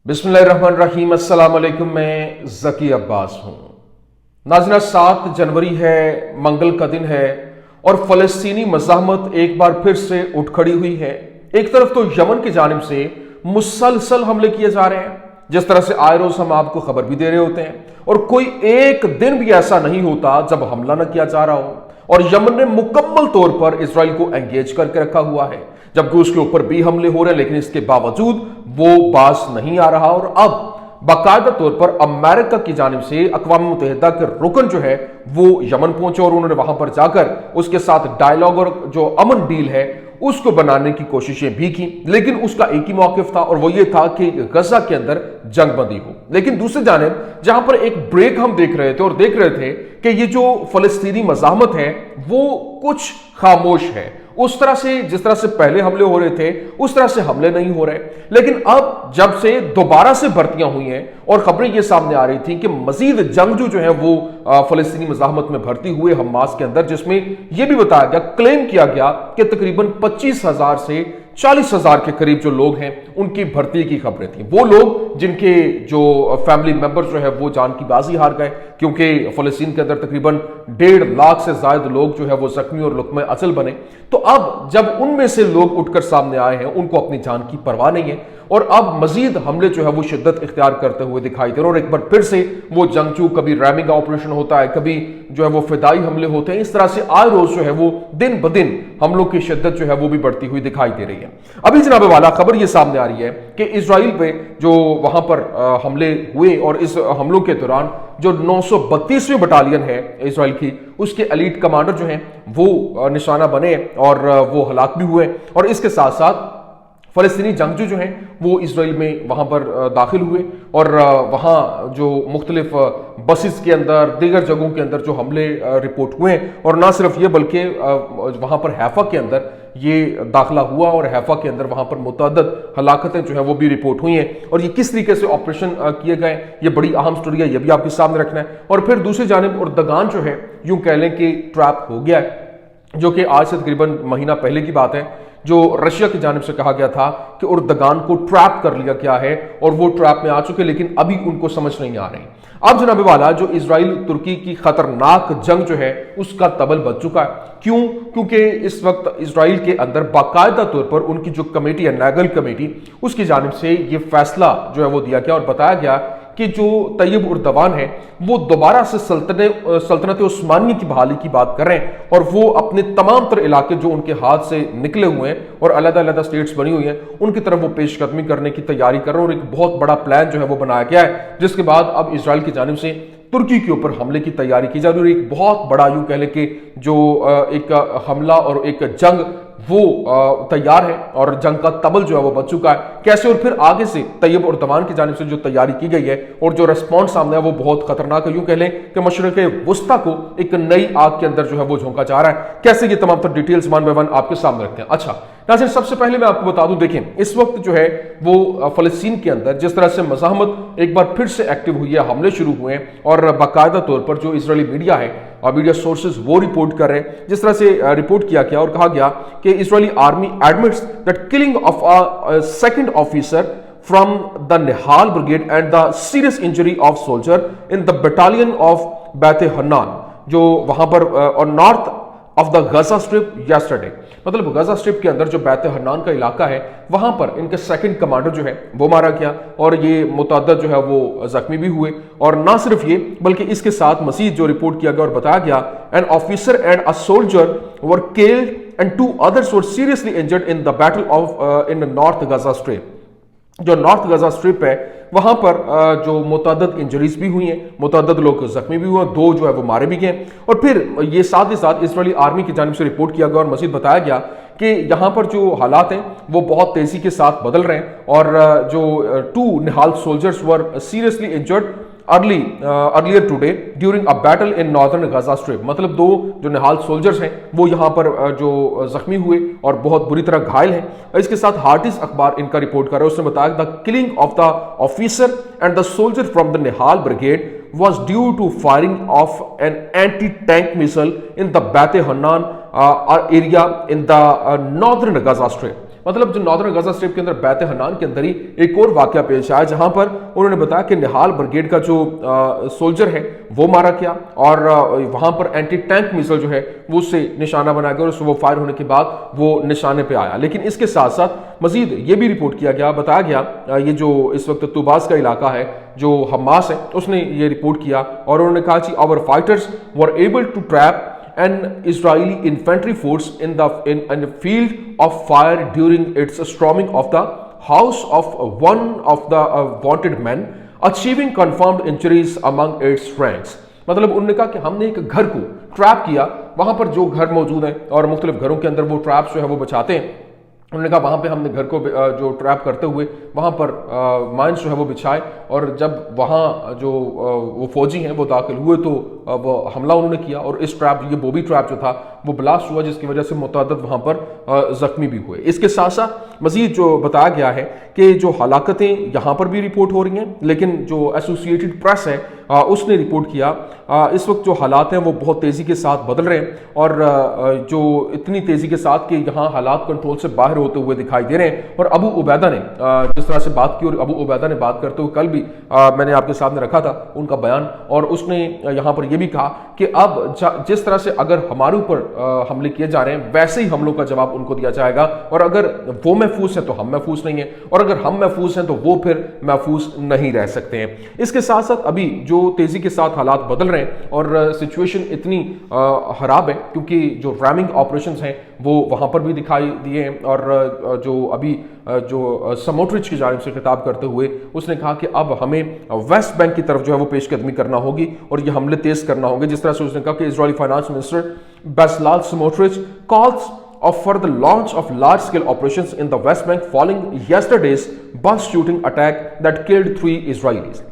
बिस्मिल्लाहिर्रहमानिर्रहीम। अस्सलाम वालेकुम। मैं ज़की अब्बास हूँ। नाज़रीन, 7 जनवरी है, मंगल का दिन है और फ़लस्तीनी मज़ाहमत एक बार फिर से उठ खड़ी हुई है। एक तरफ तो यमन की जानिब से मुसलसल हमले किए जा रहे हैं, जिस तरह से आए रोज हम आपको खबर भी दे रहे होते हैं, और कोई एक दिन भी ऐसा नहीं होता जब हमला न किया जा रहा हो। और यमन ने मुकम्मल तौर पर इसराइल को एंगेज करके रखा हुआ है, जबकि उसके ऊपर भी हमले हो रहे हैं, लेकिन इसके बावजूद वो बास नहीं आ रहा। और अब बाकायदा तौर पर अमेरिका की जानिब से अक़वाम मुत्तहिदा के रुकन जो है वो यमन पहुंचे और उन्होंने वहां पर जाकर उसके साथ डायलॉग और जो अमन डील है उसको बनाने की कोशिशें भी की, लेकिन उसका एक ही मौक़िफ़ था और वो ये था कि गजा के अंदर जंगबंदी हो। लेकिन दूसरी जानिब जहां पर एक ब्रेक हम देख रहे थे और देख रहे थे कि ये जो फ़लस्तीनी मज़ाहमत है वो कुछ खामोश है, उस तरह से जिस तरह से पहले हमले हो रहे थे उस तरह से हमले नहीं हो रहे। लेकिन अब जब से दोबारा से भर्तियां हुई हैं और खबरें ये सामने आ रही थी कि मजीद जंगजू जो है वो फ़लस्तीनी मज़ाहमत में भर्ती हुए हमास के अंदर, जिसमें यह भी बताया गया, क्लेम किया गया कि तकरीबन 25,000 से 40,000 के करीब जो लोग हैं उनकी भर्ती की खबरें थी। वो लोग जिनके जो फैमिली मेंबर्स जो है वो जान की बाजी हार गए, क्योंकि फ़लस्तीन के अंदर तकरीबन 1.5 लाख से ज्यादा लोग जो है वो जख्मी और लुक़्मे असल बने। तो अब जब उनमें से लोग उठकर सामने आए हैं, उनको अपनी जान की परवाह नहीं है और अब मजीद हमले जो है वो शिद्दत इख्तियार करते हुए दिखाई दे रहे हैं। और एक बार फिर से वो जंगजू, कभी रैमिंग ऑपरेशन होता है, कभी जो है वो फिदाई हमले होते हैं। इस तरह से आए रोज जो है वो दिन ब दिन हमलों की शिद्दत जो है वो भी बढ़ती हुई दिखाई दे रही है। अभी जनाब वाला खबर ये सामने आ रही है कि इजराइल पे जो वहां पर हमले हुए और इस हमलों के दौरान जो 932वीं बटालियन है इजराइल की, उसके एलीट कमांडर जो हैं वो निशाना बने और वो हलाक भी हुए। और इसके साथ साथ फ़लस्तीनी जंगजू जो हैं वो इसराइल में वहाँ पर दाखिल हुए और वहाँ जो मुख्तलिफ बसेस के अंदर, दीगर जगहों के अंदर जो हमले रिपोर्ट हुए, और ना सिर्फ ये बल्कि वहाँ पर हैफा के अंदर ये दाखिला हुआ और हैफा के अंदर वहाँ पर मुतअद्दिद हलाकतें जो है वो भी रिपोर्ट हुई हैं। और ये किस तरीके से ऑपरेशन किए गए, ये बड़ी अहम स्टोरी है, ये भी आपके सामने रखना है। और फिर दूसरी जानिब उर्दगान जो है यूँ कह लें कि ट्रैप हो गया है, जो कि आज से तकरीबन महीना पहले की बात है, जो रशिया की जानिब से कहा गया था कि उर्दगान को ट्रैप कर लिया गया है और वो ट्रैप में आ चुके, लेकिन अभी उनको समझ नहीं आ रही। अब जनाब वाला जो इजराइल तुर्की की खतरनाक जंग जो है उसका तबल बच चुका है। क्यों? क्योंकि इस वक्त इजराइल के अंदर बाकायदा तौर पर उनकी जो कमेटी है, नागल कमेटी, उसकी जानिब से ये फैसला जो है वो दिया गया और बताया गया कि जो तैयब उर्दवान है वो दोबारा से सल्तनत उस्मानिया की बहाली की बात कर रहे हैं और वो अपने तमाम तर इलाके जो उनके हाथ से निकले हुए हैं और अलग-अलग स्टेट्स बनी हुई हैं उनकी तरफ वो पेशकदमी करने की तैयारी कर रहे हैं। और एक बहुत बड़ा प्लान जो है वो बनाया गया है, जिसके बाद अब इजराइल की जानिब से तुर्की के ऊपर हमले की तैयारी की जा रही है। एक बहुत बड़ा यूं कह लें कि जो एक हमला और एक जंग वो तैयार है और जंग का तबल जो है वो बच चुका है। कैसे? और फिर आगे से तैयब उर्दवान की जानिब से जो तैयारी की गई है और जो रिस्पॉन्स सामने है वो बहुत खतरनाक है। यूं कह लें कि मशरिक़ वुस्ता को एक नई आग के अंदर जो है वो झोंका जा रहा है। कैसे? ये तमाम तर डिटेल्स वन बाय वन आपके सामने रखते हैं। अच्छा नाज़रीन, सबसे पहले मैं आपको बता दूं, देखें इस वक्त जो है वो फ़लस्तीन के अंदर जिस तरह से मज़ाहमत एक बार फिर से एक्टिव हुई है, हमले शुरू हुए हैं और बाकायदा तौर पर जो इजरायली मीडिया है और मीडिया सोर्सेज वो रिपोर्ट कर रहे हैं, जिस तरह से रिपोर्ट किया गया और कहा गया कि Israeli army admits that killing of a second officer from the Nihal brigade and the serious injury of soldier in the battalion of Beit Hannan, जो वहां पर और north of the Gaza strip yesterday, मतलब गजा strip के अंदर जो बैत हन्नान का इलाका है वहां पर इनके सेकंड कमांडर जो है वो मारा गया और ये मुतअद्दिद जो है वो जख्मी भी हुए। और ना सिर्फ ये बल्कि इसके साथ मजीद जो रिपोर्ट किया गया और बताया गया, an officer and a soldier were killed and 2 others were seriously injured in the battle of in north Gaza strip. जो नॉर्थ गजा स्ट्रिप है वहां पर जो मुतअद्दिद इंजरीज भी हुई हैं, मुतअद्दिद लोग जख्मी भी हुए, 2 जो है वो मारे भी गए। और फिर ये साथ ही साथ इजरायली आर्मी की जानिब से रिपोर्ट किया गया और मजीद बताया गया कि यहाँ पर जो हालात हैं वो बहुत तेजी के साथ बदल रहे हैं और जो 2 Nahal soldiers were seriously injured earlier today during a battle in northern Gaza strip, मतलब 2 जो निहाल सोल्जर्स हैं वो यहाँ पर जो जख्मी हुए और बहुत बुरी तरह घायल हैं। इसके साथ हार्टिस अखबार इनका रिपोर्ट कर रहा है, उसने बताया the killing of the officer and the soldier from the Nihal brigade was due to firing of an anti-tank missile in the Beit Hannan area in the northern Gaza Strip. मतलब जो northern Gaza strip के अंदर बैत हनान के अंदर ही एक और वाकया पेश आया, जहां पर उन्होंने बताया कि निहाल ब्रिगेड का जो सोल्जर है वो मारा गया और वहां पर एंटी टैंक मिसाइल जो है वो उससे निशाना बनाया गया और उससे वो फायर होने के बाद वो निशाने पे आया। लेकिन इसके साथ साथ मजीद ये भी रिपोर्ट किया गया, बताया गया, ये जो इस वक्त तुबास का इलाका है जो हमास है उसने ये रिपोर्ट किया और उन्होंने कहा कि our fighters were able to trap an Israeli infantry force in a field of fire during its storming of the house of one of the wanted men, achieving confirmed injuries among its ranks। मतलब उन्होंने कहा कि हमने एक घर को trap किया, वहां पर जो घर मौजूद हैं और मुख्तलिफ घरों के अंदर वो ट्रैप्स जो है वो बचाते हैं, उन्होंने कहा वहां पे हमने घर को जो ट्रैप करते हुए वहां पर माइंस जो है वो बिछाए और जब वहां जो वो फौजी हैं वो दाखिल हुए तो वो हमला उन्होंने किया और इस ट्रैप, ये बॉबी ट्रैप जो था वो ब्लास्ट हुआ, जिसकी वजह से मुतअद्दिद वहां पर जख्मी भी हुए। इसके साथ साथ मजीद जो बताया गया है कि जो हलाकतें यहाँ पर भी रिपोर्ट हो रही हैं, लेकिन जो एसोसिएटेड प्रेस है उसने रिपोर्ट किया इस वक्त जो हालात हैं वो बहुत तेज़ी के साथ बदल रहे हैं और जो इतनी तेज़ी के साथ कि यहाँ हालात कंट्रोल से बाहर होते हुए दिखाई दे रहे हैं। और अबू उबैदा ने जिस तरह से बात की, और अबू उबैदा ने बात करते हुए कल भी मैंने आपके सामने रखा था उनका बयान, और उसने यहाँ पर यह भी कहा कि अब जिस तरह से अगर हमारे ऊपर हमले किए जा रहे हैं वैसे ही हमलों का जवाब उनको दिया जाएगा, और अगर वो महफूज हैं तो हम महफूज नहीं हैं, और अगर हम महफूज हैं तो वो फिर महफूज नहीं रह सकते हैं। इसके साथ साथ अभी जो तेजी के साथ हालात बदल रहे हैं और सिचुएशन इतनी खराब है क्योंकि जो रैमिंग ऑपरेशंस हैं वो वहां पर भी दिखाई दिए हैं, और जो अभी जो समोट्रिच की जानिब से खिताब करते हुए उसने कहा कि अब हमें वेस्ट बैंक की तरफ जो है वो पेशकदमी करना होगी और ये हमले तेज करना होंगे। जिस तरह से उसने कहा कि Israeli finance minister Bezalel Smotrich calls for the launch of large-scale operations in the West Bank following yesterday's bus shooting attack that killed 3 Israelis।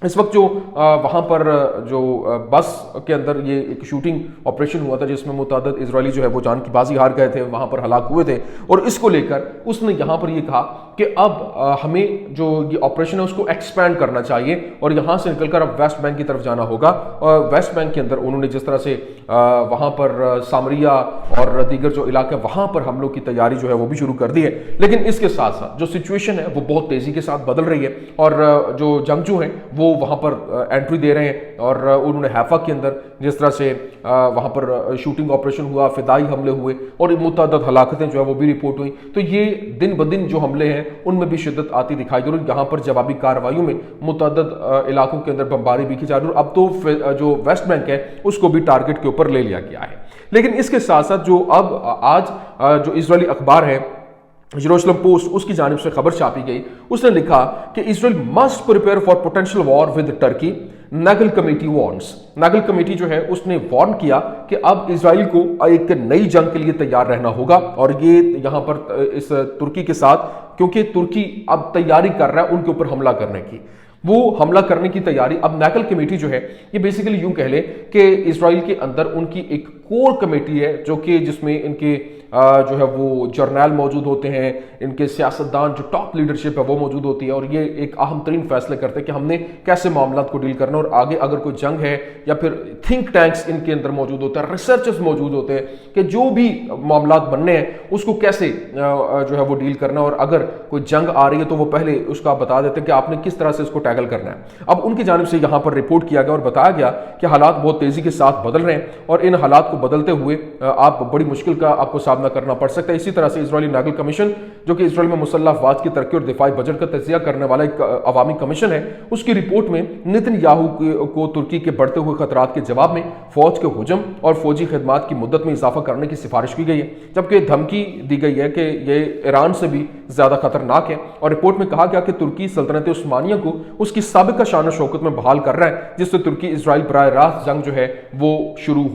इस वक्त जो वहाँ पर जो बस के अंदर ये एक शूटिंग ऑपरेशन हुआ था जिसमें मुतअद्दिद इजरायली जो है वो जान की बाजी हार गए थे, वहाँ पर हलाक हुए थे, और इसको लेकर उसने यहाँ पर ये कहा कि अब हमें जो ये ऑपरेशन है उसको एक्सपैंड करना चाहिए और यहाँ से निकलकर अब वेस्ट बैंक की तरफ जाना होगा। और वेस्ट बैंक के अंदर उन्होंने जिस तरह से वहाँ पर सामरिया और दीगर जो इलाके वहाँ पर हमलों की तैयारी जो है वो भी शुरू कर दी है, लेकिन इसके साथ साथ जो सिचुएशन है वो बहुत तेज़ी के साथ बदल रही है और जो जंगजू हैं वो वहां पर एंट्री दे रहे हैं। और उन्होंने हैफा के अंदर जिस तरह से वहां पर शूटिंग ऑपरेशन हुआ, फिदाई हमले हुए और मुतअद्दिद हलाकतें जो है वो भी रिपोर्ट हुई, तो ये दिन ब दिन जो हमले हैं उनमें भी शिद्दत आती दिखाई दे रही है। यहाँ पर जवाबी कार्रवाइयों में मुतअद्दिद इलाकों के अंदर बमबारी भी की जा रही है। अब तो जो वेस्ट बैंक है उसको भी टारगेट के ऊपर ले लिया गया है। लेकिन इसके साथ साथ जो अब आज जो इजरायली अखबार है जेरूशलम पोस्ट, उसकी जानिब से खबर छापी गई, उसने लिखा कि Israel must prepare for potential war with Turkey, Nagel committee warns. Nagel committee जो है उसने वार्न किया कि अब इजराइल को एक नई जंग के लिए तैयार रहना होगा, और ये यहाँ पर इस तुर्की के साथ, क्योंकि तुर्की अब तैयारी कर रहा है उनके ऊपर हमला करने की, वो हमला करने की तैयारी। अब नागल कमेटी जो है ये बेसिकली यूं कह ले कि इजराइल के अंदर उनकी एक कोर कमेटी है जो कि जिसमें इनके जो है वो जर्नैल मौजूद होते हैं, इनके सियासतदान जो टॉप लीडरशिप है वो मौजूद होती है, और ये एक अहम तरीन फैसले करते हैं कि हमने कैसे मामला को डील करना, और आगे अगर कोई जंग है या फिर थिंक टैंक्स इनके अंदर मौजूद होते हैं, रिसर्चर्स मौजूद होते हैं कि जो भी मामला बनने हैं उसको कैसे जो है वो डील करना, और अगर कोई जंग आ रही है तो वो पहले उसका बता देते हैं कि आपने किस तरह से इसको टैकल करना है। अब उनकी जानिब से यहाँ पर रिपोर्ट किया गया और बताया गया कि हालात बहुत तेजी के साथ बदल रहे हैं और इन हालात को बदलते हुए आप बड़ी मुश्किल का आपको सामना करना पड़ सकता है। इसी तरह से इजरायली नागल कमीशन जो कि इजराइल में मुसल्लह अफवाज की तरक्की और दिफाई बजट का तजिया करने वाला एक अवामी कमीशन है, उसकी रिपोर्ट में नेतन्याहू को तुर्की के बढ़ते हुए खतरात के जवाब में फौज के हुजम और फौजी खिदमात की मुद्दत में इजाफा करने की सिफारिश की गई है, जबकि धमकी दी गई है कि यह ईरान से भी ज्यादा खतरनाक है। और रिपोर्ट में कहा गया कि तुर्की सल्तनत उस्मानिया को उसकी साबिका शान शौकत में बहाल कर रहा है, जिससे तुर्की इजराइल बराह रास्त जंग जो है वो शुरू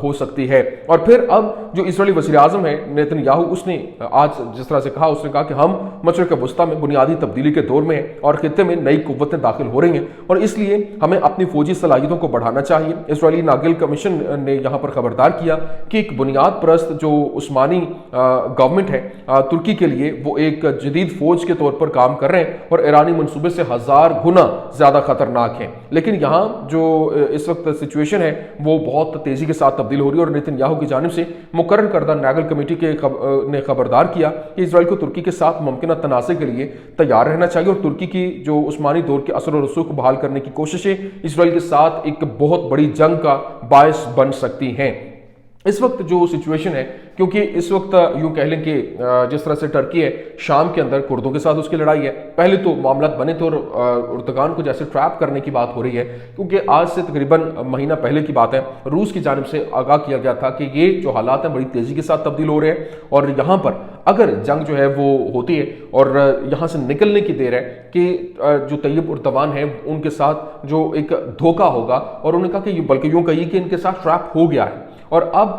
हो सकती है। और फिर अब जो इजरायली वज़ीर आज़म है नेतन्याहू, उसने आज जिस तरह से कहा, उसने कहा कि हम मशरिक़ वस्ता में बुनियादी तब्दीली के दौर में हैं और खित्ते में नई कुव्वतें दाखिल हो रही हैं और इसलिए हमें अपनी फौजी सलाहियतों को बढ़ाना चाहिए। इजरायली नागल कमीशन ने यहाँ पर खबरदार किया कि एक बुनियाद परस्त जो उस्मानी गवर्नमेंट है तुर्की के लिए, वो एक जदीद फौज के तौर पर काम कर रहे हैं और ईरानी मनसूबे से 1000 गुना ज़्यादा खतरनाक हैं। लेकिन यहाँ जो इस वक्त सिचुएशन है वो बहुत तेज़ी के साथ तब्दील हो रही है, और नेतन्याहू की जानिब से मुकर्रर करदा नागल कमेटी ने खबरदार किया कि इसराइल को तुर्की के साथ मुमकिन तनाज़े के लिए तैयार रहना चाहिए, और तुर्की की जो उस्मानी दौर के असर और रसूख को बहाल करने की कोशिशें इसराइल के साथ एक बहुत बड़ी जंग का बायस बन सकती हैं। इस वक्त जो सिचुएशन है, क्योंकि इस वक्त यूं कह लें कि जिस तरह से टर्की है शाम के अंदर कुर्दों के साथ उसकी लड़ाई है, पहले तो मामला बने तो उर्दगान को जैसे ट्रैप करने की बात हो रही है, क्योंकि आज से तकरीबन महीना पहले की बात है रूस की जानिब से आगाह किया गया था कि ये जो हालात हैं बड़ी तेज़ी के साथ तब्दील हो रहे हैं, और यहाँ पर अगर जंग जो है वो होती है और यहाँ से निकलने की देर है कि जो तैयब उर्दवान है उनके साथ जो एक धोखा होगा, और उन्होंने कहा कि बल्कि यूँ कहिए कि इनके साथ ट्रैप हो गया है, और अब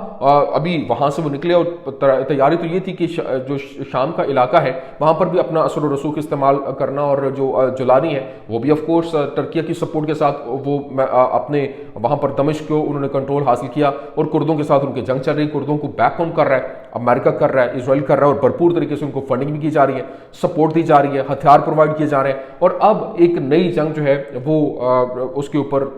अभी वहाँ से वो निकले, और तैयारी तो ये थी कि जो शाम का इलाका है वहाँ पर भी अपना असर और रसूख इस्तेमाल करना, और जो जुलानी है वो भी ऑफ कोर्स टर्की की सपोर्ट के साथ वो अपने वहाँ पर दमिश्क को उन्होंने कंट्रोल हासिल किया, और कुर्दों के साथ उनकी जंग चल रही, कुर्दों को बैक ऑन कर रहा है अमेरिका, कर रहा है इसराइल, कर रहा है, और भरपूर तरीके से उनको फंडिंग भी की जा रही है, सपोर्ट दी जा रही है, हथियार प्रोवाइड किए जा रहे हैं, और अब एक नई जंग जो है वो उसके ऊपर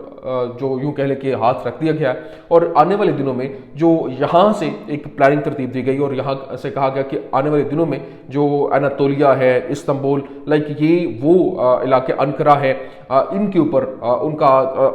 जो यूं कह लें कि हाथ रख दिया गया है, और आने वाले दिनों में जो यहाँ से एक प्लानिंग तरतीब दी गई, और यहाँ से कहा गया कि आने वाले दिनों में जो एनातोलिया है, इस्तंबुल, लाइक ये वो इलाके, अनकरा है, इनके ऊपर उनका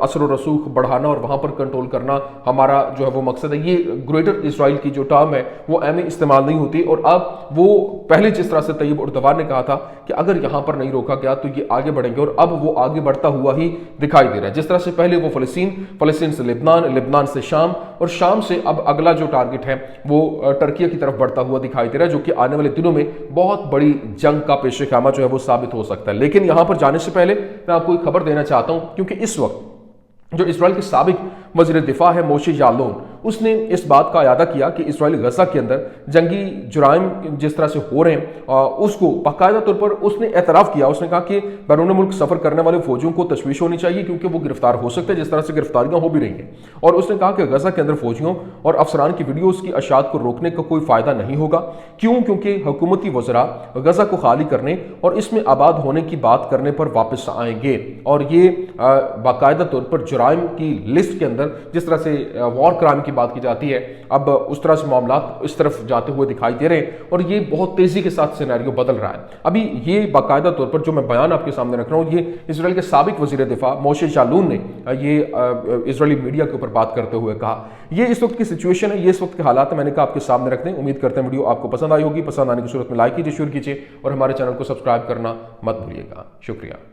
असर और रसूख बढ़ाना और वहाँ पर कंट्रोल करना हमारा जो है वो मकसद है। ये ग्रेटर इसराइल की जो टर्म है वो में इस्तेमाल नहीं होती, और अब वो पहले जिस तरह से तैयब उर्दवान ने कहा था कि अगर यहाँ पर नहीं रोका गया तो ये आगे बढ़ेंगे, और अब वो आगे बढ़ता हुआ ही दिखाई दे रहा है। जिस तरह से पहले वो फ़लस्तीन से लेबनान, लेबनान से शाम, और शाम से अब अगला जो टारगेट है वो टर्की की तरफ बढ़ता हुआ दिखाई दे रहा है, जो कि आने वाले दिनों में बहुत बड़ी जंग का पेशेखामा जो है वो साबित हो सकता है। लेकिन यहां पर जाने से पहले मैं आपको एक खबर देना चाहता हूं, क्योंकि इस वक्त जो इसराइल के साबिक वज़ीर दिफा है मोशे यालोन, उसने इस बात का अयादा किया कि इसराइल गजा के अंदर जंगी जुराइम जिस तरह से हो रहे हैं उसको बाकायदा तौर पर उसने एतराफ़ किया। उसने कहा कि बैरून मुल्क सफ़र करने वाले फौजियों को तशवीश होनी चाहिए, क्योंकि वो गिरफ्तार हो सकते हैं, जिस तरह से गिरफ्तारियां हो भी रही हैं। और उसने कहा कि गजा के अंदर फौजियों और अफसरान की वीडियोज़ की अशात को रोकने का कोई फ़ायदा नहीं होगा। क्यों? क्योंकि हुकूमती वज़रा गजा को खाली करने और इसमें आबाद होने की बात करने पर वापस आएंगे, और ये बाकायदा तौर पर जुराइम की लिस्ट के अंदर जिस तरह से वॉर क्राइम की बात की जाती है, अब उस तरह से मामला इस तरफ जाते हुए दिखाई दे रहे हैं, और ये बहुत तेजी के साथ सिनेरियो बदल रहा है। अभी ये बाकायदा तौर पर जो मैं बयान आपके सामने रख रहा हूँ, ये इसराइल के साबिक वज़ीर दिफा मोशे यालून ने ये इजरायली मीडिया के ऊपर बात करते हुए कहा। ये इस वक्त की सिचुएशन है, ये इस वक्त के हालात है, मैंने कहा आपके सामने रख दें। उम्मीद करते हैं वीडियो आपको पसंद आई होगी। पसंद आने की सूरत में लाइक कीजिए, शेयर कीजिए, और हमारे चैनल को सब्सक्राइब करना मत भूलिएगा। शुक्रिया।